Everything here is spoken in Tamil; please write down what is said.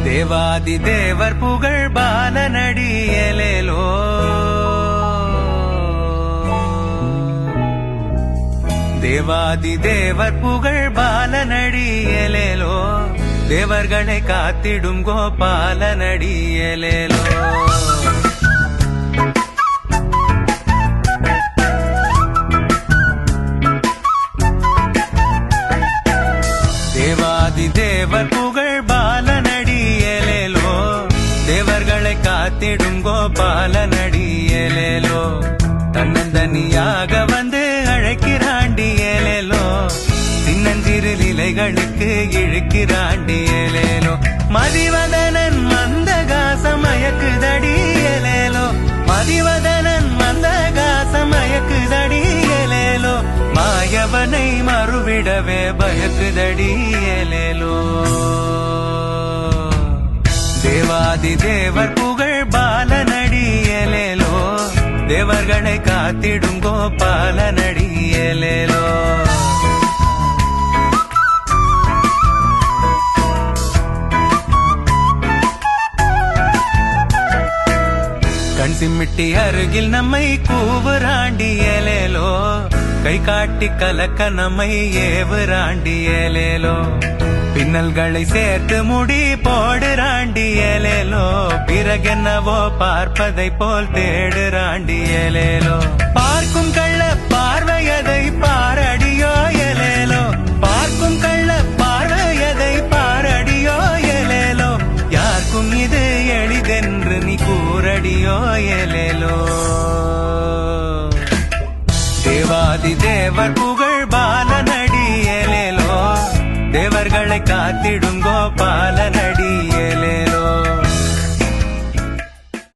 தேவாதி தேவர் புகழ் பாலனடியேலேலோ தேவாதி தேவர் புகழ் பாலனடியேலேலோ தேவர்களை காத்திடும் கோபாலனடியேலேலோ தேவாதி தேவர் புகழ் பாலனடியேலேலோ தேவர்களை காத்திடும் கோபாலனடியேலேலோ தன்னந்தனியாக வந்து அழைக்கிறாண்டியேலேலோ சின்னஞ்சிறு நிலைகளுக்கு இழுக்கிறாண்டியேலேலோ மதிவதனன் மந்தகாசமயக்குதடியேலேலோ மதிவதனன் மந்தகாசமயக்குதடியேலேலோ மாயவனை மறுவிடவே பயக்குதடியேலேலோ தேவாதி தேவர் புகழ் பாலனடியேலேலோ தேவர்களை காத்திடும் கோபாலனடியேலேலோ கண் சிமிட்டி அருகில் நம்மை கூவுராண்டியேலேலோ கை காட்டி கலக்க நம்மை ஏவுராண்டியேலேலோ பின்னல்களை சேர்த்து முடி போடுறாண்டியேலேலோ பிறகென்னவோ பார்ப்பதை போல் தேடுறாண்டியேலேலோ பார்க்கும் கள்ள பார்வையதை பாரடியோ ஏலேலோ பார்க்கும் கள்ள பார்வையதை பாரடியோ ஏலேலோ யாருக்கும் இது எளிதென்று நீ கூறடியோ ஏலேலோ தேவாதி தேவர் புகழ் பாலனடியேலேலோ தேவர்களை காத்திடும் கோபாலனடி